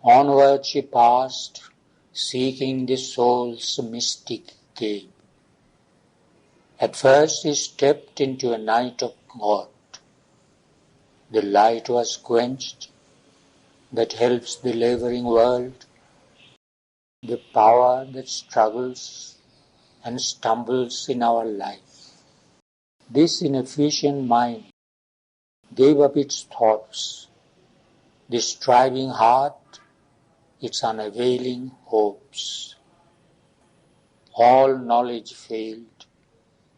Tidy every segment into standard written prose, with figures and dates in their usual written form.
Onward she passed, seeking the soul's mystic game. At first she stepped into a night of God. The light was quenched that helps the laboring world, the power that struggles and stumbles in our life. This inefficient mind gave up its thoughts, the striving heart, its unavailing hopes. All knowledge failed,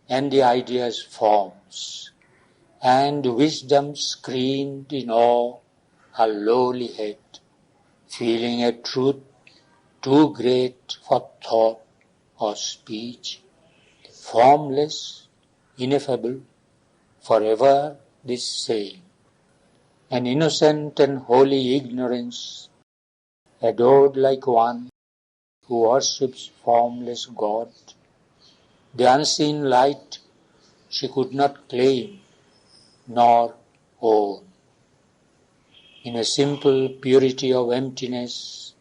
and the ideas forms, and wisdom screamed in awe her lowly head, feeling a truth too great for thought or speech, formless, ineffable, forever the same. An innocent and holy ignorance, adored like one who worships formless God. The unseen light she could not claim nor own. In a simple purity of emptiness,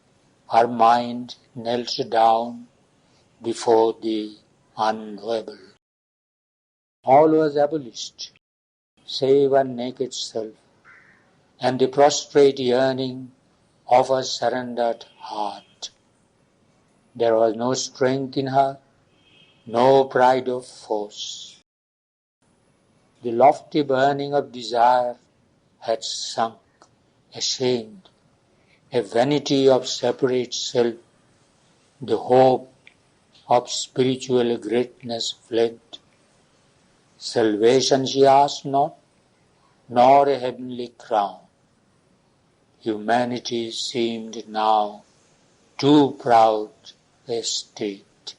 her mind knelt down before the unknowable. All was abolished, save her naked self, and the prostrate yearning of her surrendered heart. There was no strength in her, no pride of force. The lofty burning of desire had sunk, ashamed, a vanity of separate self, the hope of spiritual greatness fled. Salvation she asked not, nor a heavenly crown. Humanity seemed now too proud a state.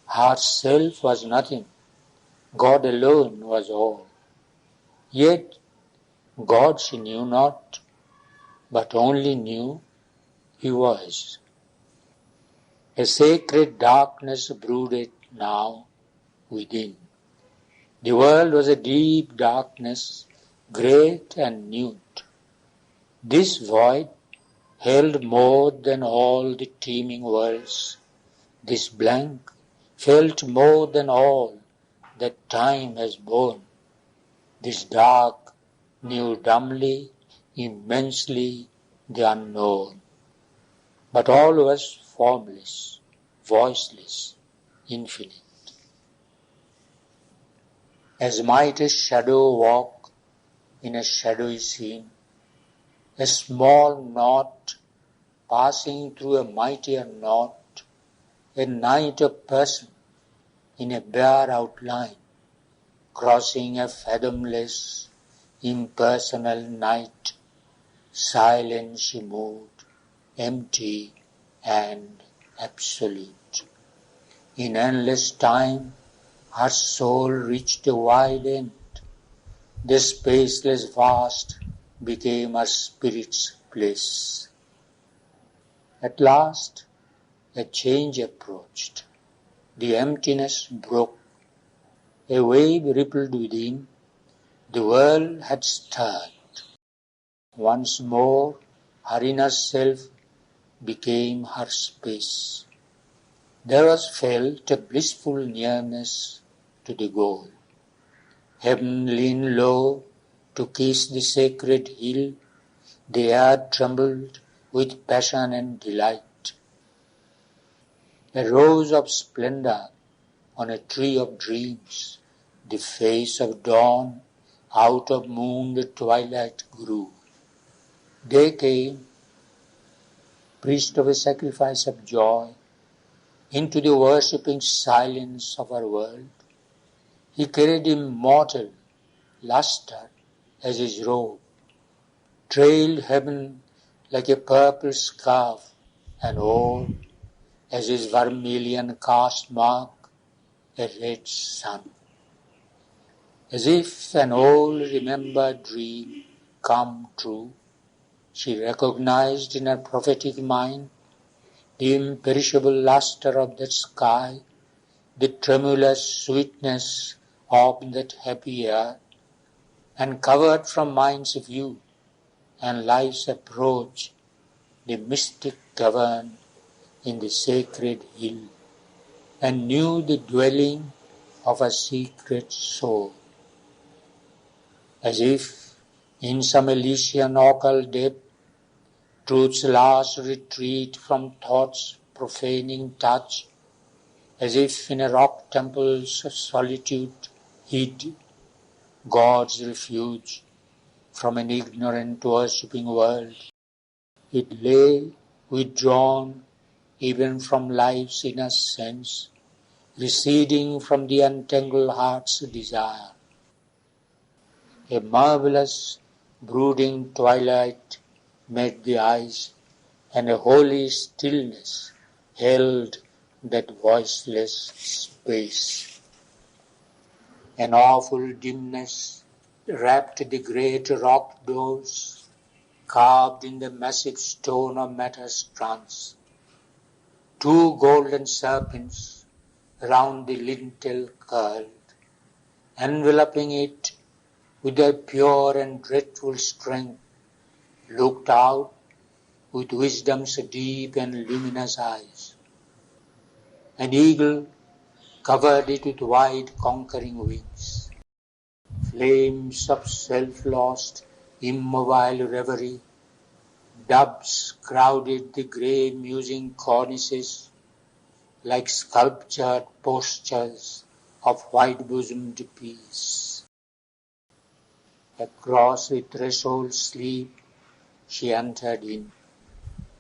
Her self was nothing, God alone was all. Yet God she knew not, but only knew He was. A sacred darkness brooded now within. The world was a deep darkness, great and nude. This void held more than all the teeming worlds. This blank felt more than all that time has borne. This dark knew dumbly, immensely the unknown. But all was formless, voiceless, infinite. As might a shadow walk in a shadowy scene, a small knot passing through a mightier knot, a night of person in a bare outline, crossing a fathomless, impersonal night, silent she moved, empty and absolute. In endless time, her soul reached a wide end. The spaceless vast became her spirit's place. At last, a change approached. The emptiness broke. A wave rippled within. The world had stirred. Once more, her inner self became her space. There was felt a blissful nearness to the goal. Heaven leaned low to kiss the sacred hill. The air trembled with passion and delight. A rose of splendor on a tree of dreams, the face of dawn out of moon the twilight grew. Day came, priest of a sacrifice of joy, into the worshipping silence of our world. He carried immortal luster as his robe, trailed heaven like a purple scarf, and all as his vermilion caste mark a red sun. As if an old remembered dream come true, she recognized in her prophetic mind the imperishable luster of that sky, the tremulous sweetness of that happy air, and covered from mind's view and life's approach the mystic cavern in the sacred hill, and knew the dwelling of a secret soul. As if in some Elysian occult depth, truth's last retreat from thought's profaning touch, as if in a rock temple's solitude hid, God's refuge from an ignorant worshipping world, it lay withdrawn even from life's inner sense, receding from the untangled heart's desire. A marvelous, brooding twilight met the eyes, and a holy stillness held that voiceless space. An awful dimness wrapped the great rock doors, carved in the massive stone of matter's trance. Two golden serpents round the lintel curled, enveloping it with their pure and dreadful strength, looked out with wisdom's deep and luminous eyes. An eagle covered it with wide conquering wings. Flames of self-lost, immobile reverie, doves crowded the grey musing cornices like sculptured postures of white-bosomed peace. Across the threshold sleep she entered in,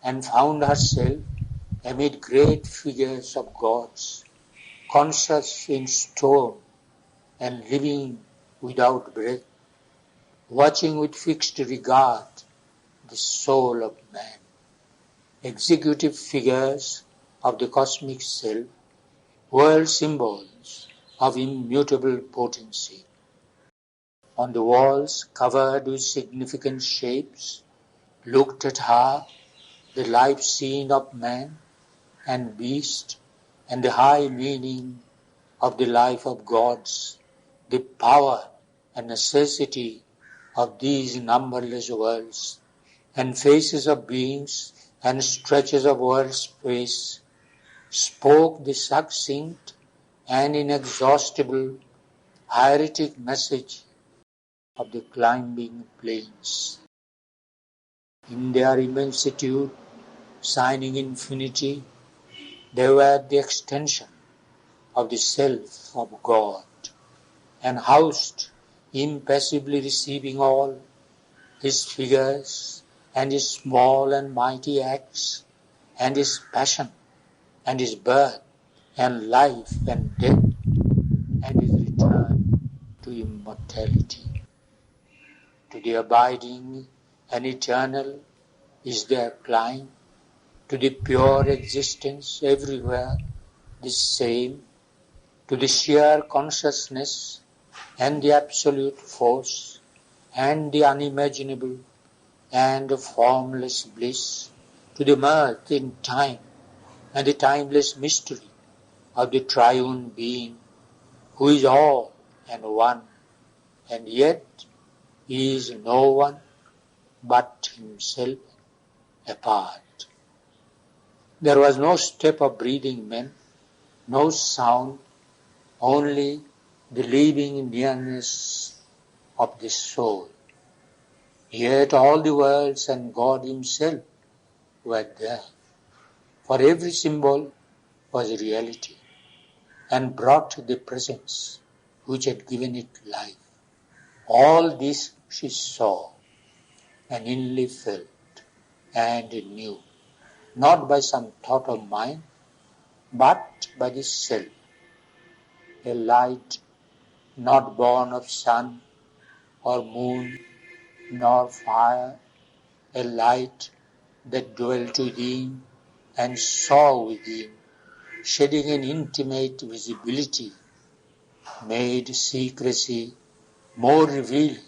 and found herself amid great figures of gods, conscious in stone and living without breath, watching with fixed regard the soul of man, executive figures of the cosmic self, world symbols of immutable potency. On the walls covered with significant shapes, looked at her the life scene of man and beast, and the high meaning of the life of gods, the power and necessity of these numberless worlds, and faces of beings and stretches of world space, spoke the succinct and inexhaustible hieratic message of the climbing plains. In their immensitude, signing infinity, they were the extension of the self of God, and housed, impassively receiving all his figures and his small and mighty acts, and his passion and his birth and life and death, and his return to immortality. To the abiding and eternal is their climb, to the pure existence everywhere the same, to the sheer consciousness and the absolute force and the unimaginable and formless bliss, to the mirth in time and the timeless mystery of the triune being, who is all and one, and yet is no one but himself apart. There was no step of breathing men, no sound, only the living nearness of the soul. Yet all the worlds and God himself were there, for every symbol was reality, and brought the presence which had given it life. All this she saw, and inly felt, and knew, not by some thought of mind, but by the self, a light not born of sun or moon nor fire, a light that dwelt within and saw within, shedding an intimate visibility, made secrecy more revealing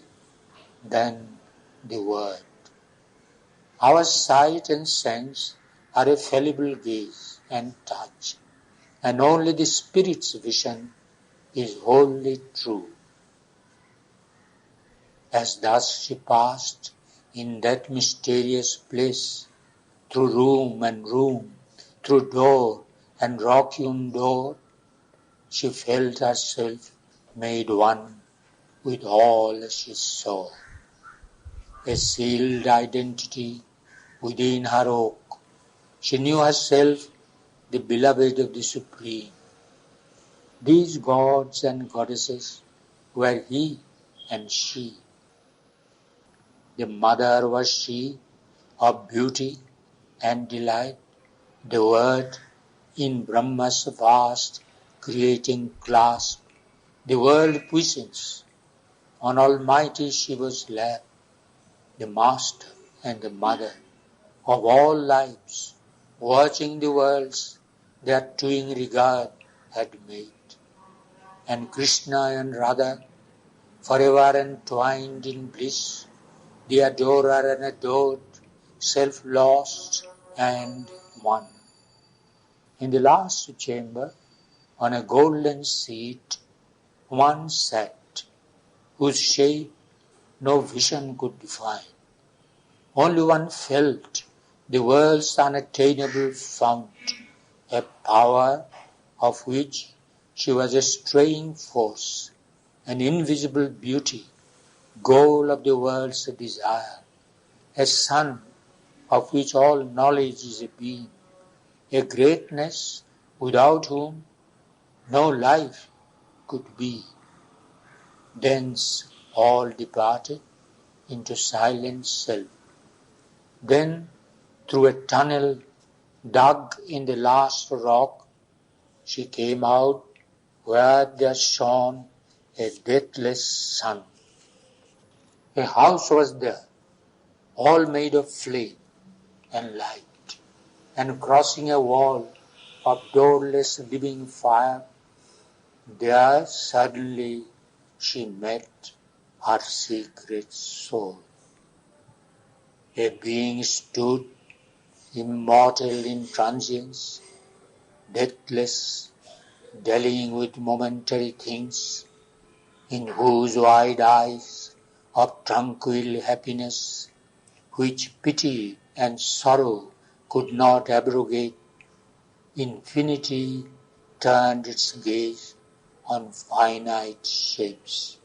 than the word. Our sight and sense are a fallible gaze and touch, and only the Spirit's vision is wholly true. As thus she passed in that mysterious place, through room and room, through door and rock-hewn door, she felt herself made one with all she saw. A sealed identity within her oak, she knew herself the beloved of the Supreme. These gods and goddesses were he and she. The mother was she of beauty and delight, the word in Brahma's vast creating clasp, the world puissance. On Almighty she was left, the master and the mother of all lives, watching the worlds their twin regard had made. And Krishna and Radha, forever entwined in bliss, the adorer and adored, self-lost and one. In the last chamber, on a golden seat, one sat, whose shape no vision could define. Only one felt the world's unattainable fount, a power of which she was a straying force, an invisible beauty, goal of the world's desire, a sun of which all knowledge is a beam, a greatness without whom no life could be. Thence all departed into silent self. Then, through a tunnel dug in the last rock, she came out where there shone a deathless sun. A house was there, all made of flame and light, and crossing a wall of doorless living fire, there suddenly she met her secret soul. A being stood, immortal in transience, deathless, dallying with momentary things, in whose wide eyes of tranquil happiness, which pity and sorrow could not abrogate, infinity turned its gaze on finite shapes.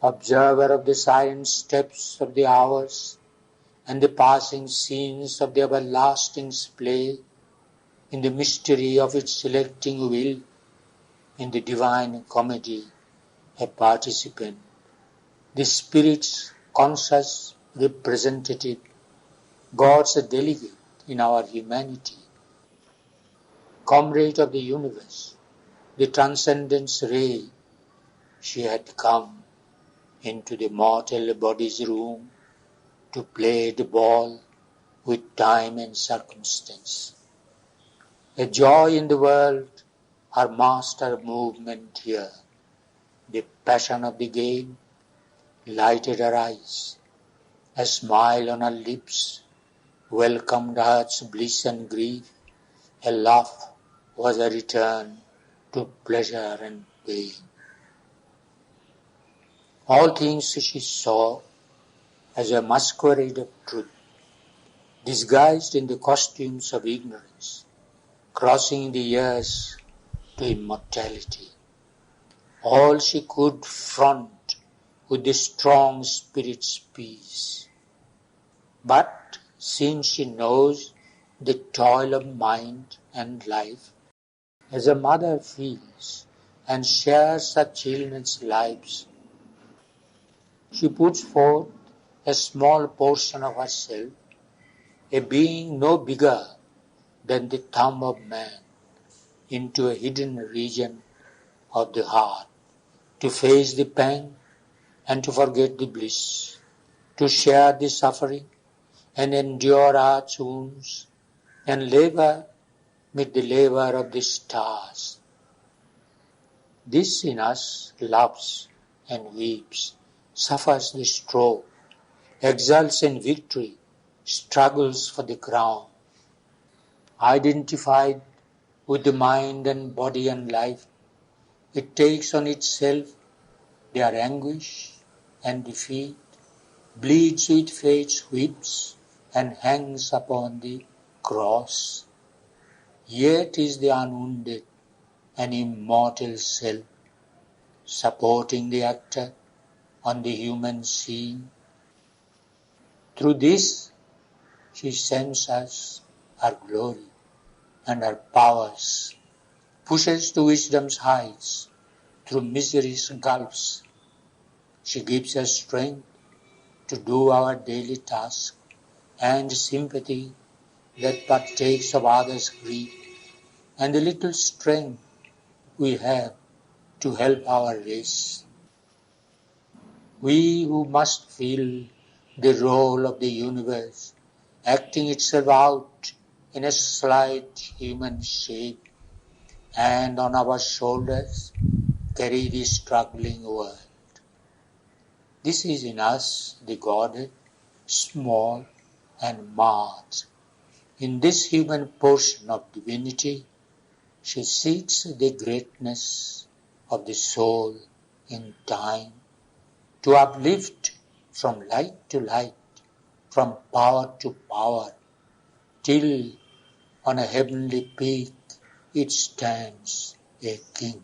Observer of the silent steps of the hours and the passing scenes of the everlasting play, in the mystery of its selecting will, in the divine comedy, a participant, the Spirit's conscious representative, God's delegate in our humanity, comrade of the universe, the transcendence ray, she had come into the mortal body's room to play the ball with time and circumstance. A joy in the world, her master movement here, the passion of the game, lighted her eyes, a smile on her lips, welcomed heart's bliss and grief, a laugh was a return to pleasure and pain. All things she saw as a masquerade of truth, disguised in the costumes of ignorance, crossing the years to immortality. All she could front with the strong spirit's peace. But since she knows the toil of mind and life, as a mother feels and shares her children's lives, she puts forth a small portion of herself, a being no bigger than the thumb of man, into a hidden region of the heart, to face the pain and to forget the bliss, to share the suffering and endure earth's wounds, and labor with the labor of the stars. This in us loves and weeps, suffers the stroke, exults in victory, struggles for the crown. Identified with the mind and body and life, it takes on itself their anguish and defeat, bleeds with fate's whips, and hangs upon the cross. Yet is the unwounded and immortal self, supporting the actor on the human scene. Through this, she sends us her glory and her powers, pushes to wisdom's heights through misery's gulfs. She gives us strength to do our daily task and sympathy that partakes of others' grief, and the little strength we have to help our race. We who must feel the role of the universe acting itself out in a slight human shape, and on our shoulders carry the struggling world. This is in us the Godhead, small and marred. In this human portion of divinity, she seeks the greatness of the soul in time, to uplift from light to light, from power to power, till on a heavenly peak it stands a king.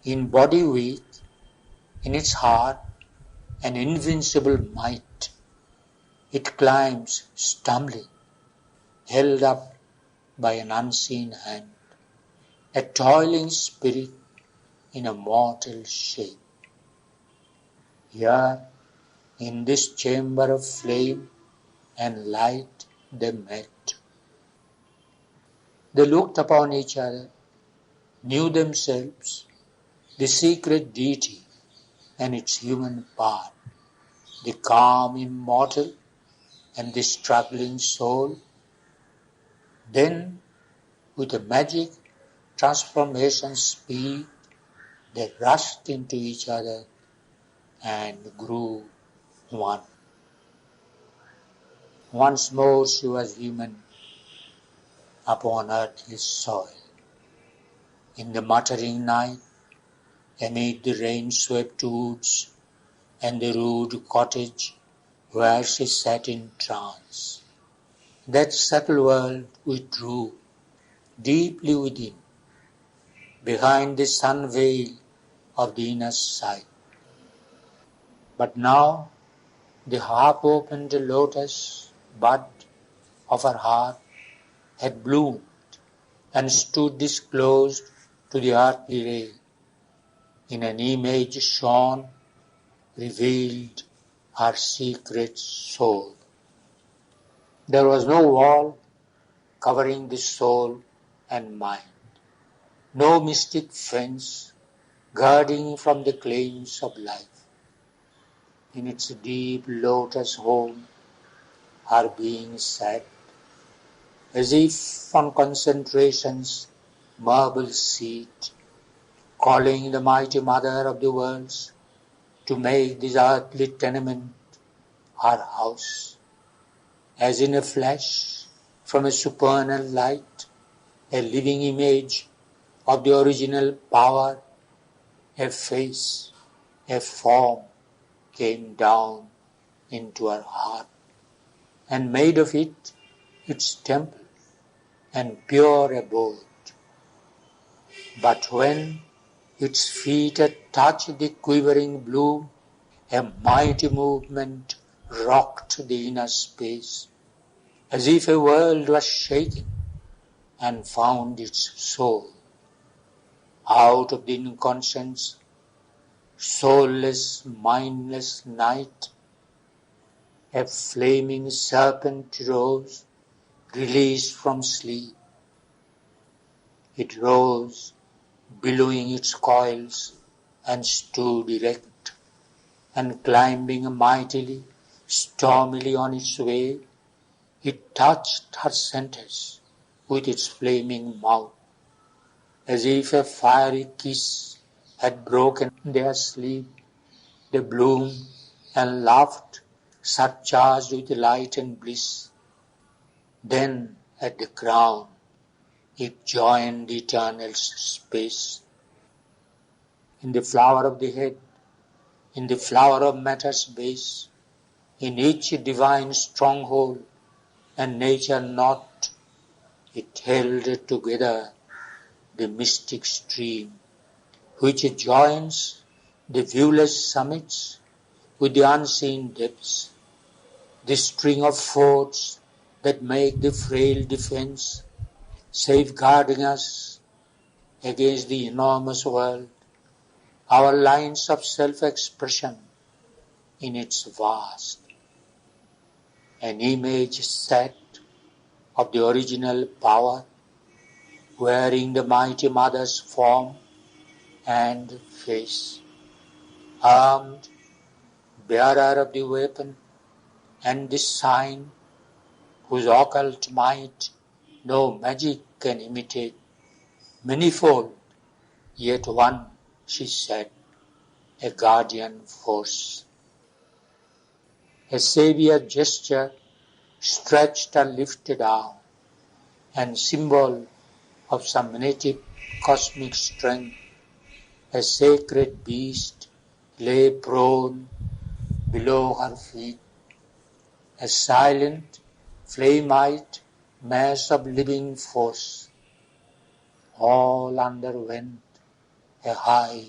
In body weak, in its heart an invincible might, it climbs stumbling, held up by an unseen hand, a toiling spirit in a mortal shape. Here, in this chamber of flame and light, they met. They looked upon each other, knew themselves, the secret deity and its human part, the calm immortal and the struggling soul. Then, with a magic transformation speed, they rushed into each other and grew one. Once more she was human upon earthly soil. In the muttering night, amid the rain-swept woods and the rude cottage where she sat in trance, that subtle world withdrew deeply within, behind the sun veil of the inner sight. But now the half-opened lotus bud of her heart had bloomed and stood disclosed to the earthly ray. In an image shone, revealed her secret soul. There was no wall covering the soul and mind, no mystic fence guarding from the claims of life. In its deep lotus home, her being sat, as if on concentration's marble seat, calling the mighty mother of the worlds to make this earthly tenement her house. As in a flash from a supernal light, a living image of the original power, a face, a form came down into her heart and made of it its temple and pure abode. But when its feet had touched the quivering bloom, a mighty movement rocked the inner space, as if a world was shaken and found its soul. Out of the inconscience, soulless, mindless night, a flaming serpent rose, released from sleep. It rose, billowing its coils, and stood erect, and climbing mightily, stormily on its way, it touched her centers with its flaming mouth, as if a fiery kiss had broken their sleep. They bloomed and laughed, surcharged with light and bliss. Then, at the crown, it joined the eternal space. In the flower of the head, in the flower of matter's base, in each divine stronghold and nature knot, it held together the mystic stream, which joins the viewless summits with the unseen depths, the string of forts that make the frail defense, safeguarding us against the enormous world, our lines of self-expression in its vast. An image set of the original power, wearing the mighty mother's form and face, armed, bearer of the weapon and the sign, whose occult might no magic can imitate, manifold, yet one, she said, a guardian force. A savior gesture, stretched and lifted arm, and symbol of some native cosmic strength, a sacred beast lay prone below her feet, a silent, flame-eyed mass of living force. All underwent a high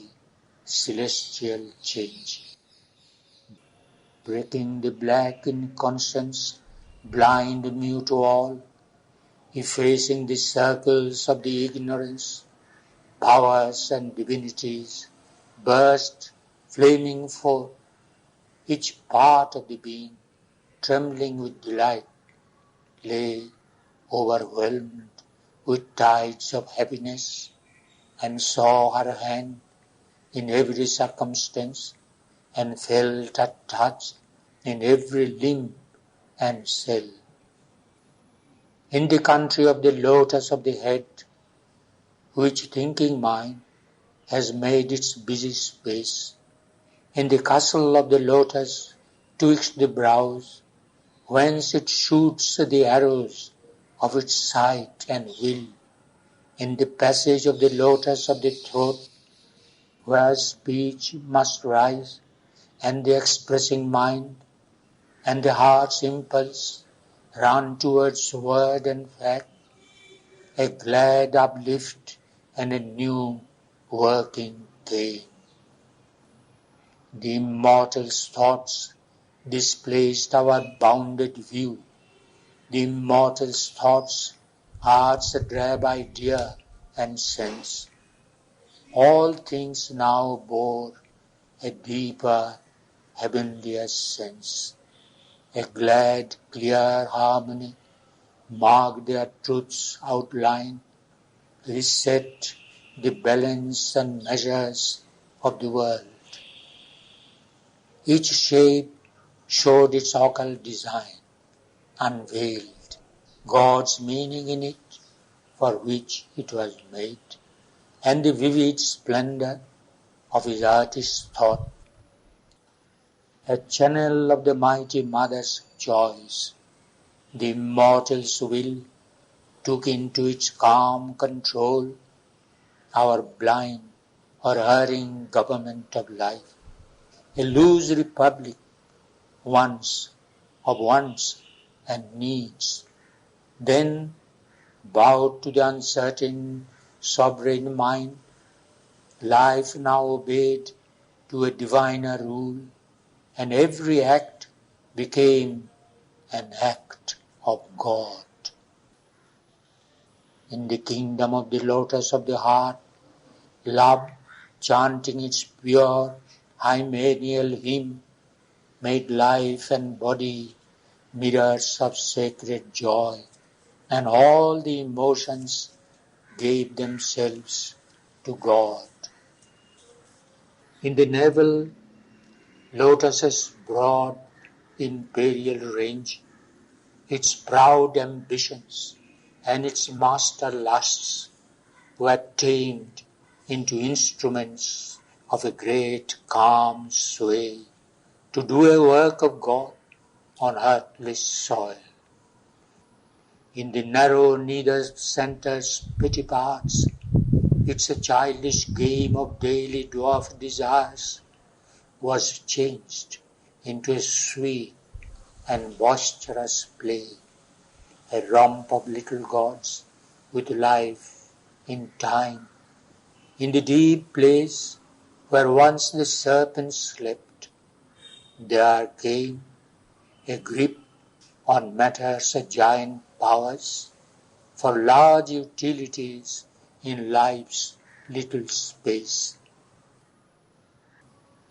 celestial change. Breaking the black in conscience, blind, mute to all, effacing the circles of the ignorance, powers and divinities burst, flaming forth, each part of the being, trembling with delight, lay overwhelmed with tides of happiness, and saw her hand in every circumstance, and felt her touch in every limb and cell. In the country of the lotus of the head, which thinking mind has made its busy space, in the castle of the lotus twixt the brows, whence it shoots the arrows of its sight and will, in the passage of the lotus of the throat, where speech must rise, and the expressing mind, and the heart's impulse run towards word and fact, a glad uplift and a new working gain. The immortal's thoughts displaced our bounded view. The immortal's thoughts, art's drab idea and sense. All things now bore a deeper, heavenlier sense. A glad, clear harmony marked their truth's outline, reset the balance and measures of the world. Each shape showed its occult design, unveiled God's meaning in it, for which it was made, and the vivid splendor of his artist's thought, a channel of the mighty mother's joys. The immortal's will took into its calm control our blind or erring government of life, a loose republic, once of wants and needs, then bowed to the uncertain sovereign mind, life now obeyed to a diviner rule, and every act became an act of God. In the kingdom of the lotus of the heart, love, chanting its pure hymeneal hymn, made life and body mirrors of sacred joy, and all the emotions gave themselves to God. In the navel, lotus's broad imperial range, its proud ambitions and its master lusts were tamed into instruments of a great calm sway to do a work of God on earthly soil. In the narrow neither center's petty parts, it's a childish game of daily dwarf desires was changed into a sweet and boisterous play, a romp of little gods with life in time. In the deep place where once the serpent slept, there came a grip on matter's giant powers for large utilities in life's little space.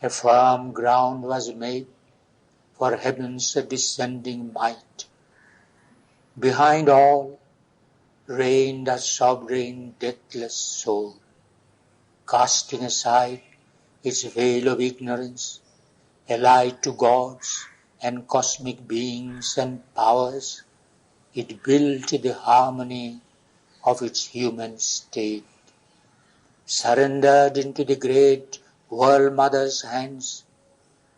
A firm ground was made for heaven's descending might. Behind all reigned a sovereign deathless soul, casting aside its veil of ignorance, allied to gods and cosmic beings and powers. It built the harmony of its human state, surrendered into the great World Mother's hands.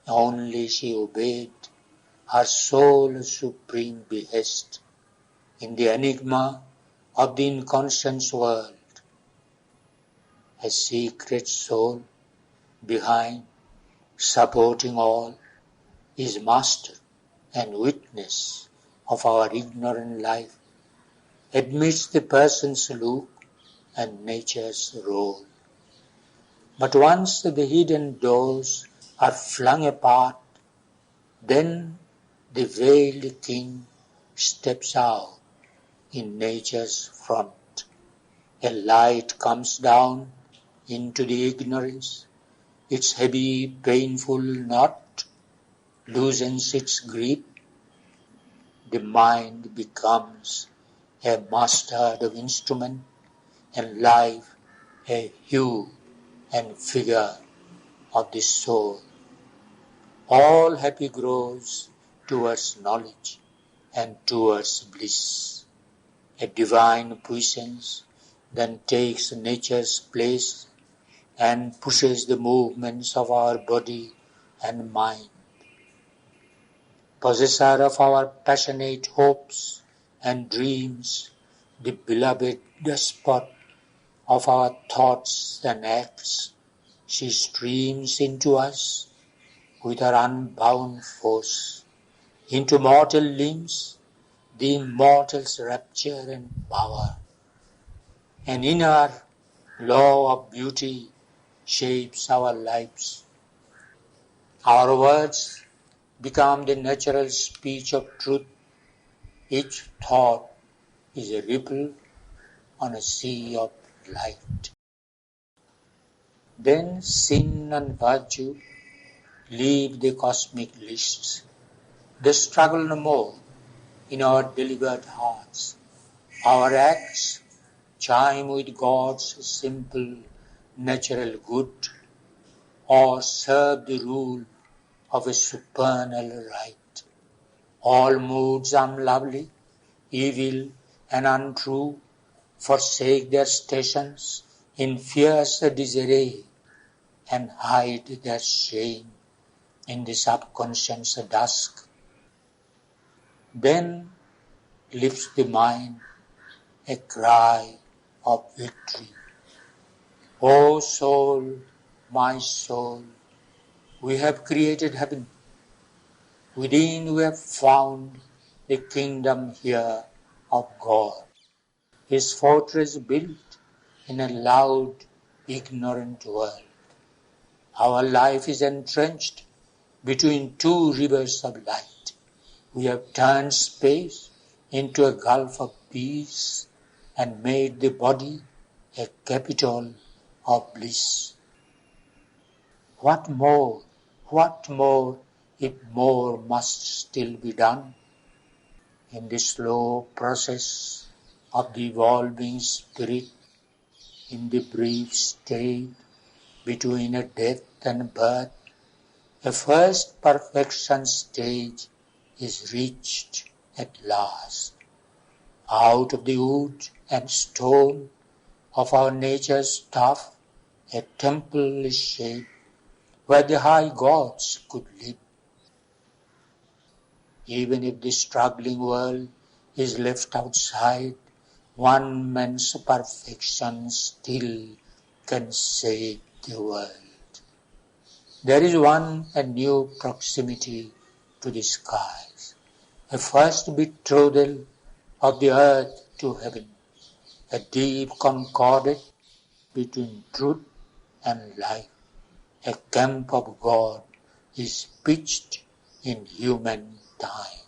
Only she obeyed her soul's supreme behest in the enigma of the inconscious world. A secret soul behind, supporting all, is master and witness of our ignorant life, amidst the person's look and nature's role. But once the hidden doors are flung apart, then the veiled king steps out in nature's front. A light comes down into the ignorance, its heavy, painful knot loosens its grip. The mind becomes a mastered of instrument, and life a hue and figure of the soul. All happy grows towards knowledge and towards bliss. A divine puissance then takes nature's place and pushes the movements of our body and mind. Possessor of our passionate hopes and dreams, the beloved despot of our thoughts and acts, she streams into us with her unbound force, into mortal limbs, the immortal's rapture and power. And in her law of beauty shapes our lives. Our words become the natural speech of truth. Each thought is a ripple on a sea of light. Then sin and virtue leave the cosmic lists. They struggle no more in our delivered hearts. Our acts chime with God's simple natural good, or serve the rule of a supernal right. All moods unlovely, evil and untrue forsake their stations in fierce disarray and hide their shame in the subconscious dusk. Then lifts the mind a cry of victory. O soul, my soul, we have created heaven. Within we have found the kingdom here of God, His fortress built in a loud, ignorant world. Our life is entrenched between two rivers of light. We have turned space into a gulf of peace and made the body a capital of bliss. What more, if more must still be done? In the slow process of the evolving spirit, in the brief state between a death and birth, a first perfection stage is reached at last. Out of the wood and stone of our nature's stuff, a temple is shaped where the high gods could live. Even if the struggling world is left outside, one man's perfection still can save the world. There is one a new proximity to the skies. a first betrothal of the earth to heaven, a deep concordat between truth and life, a camp of God is pitched in human time.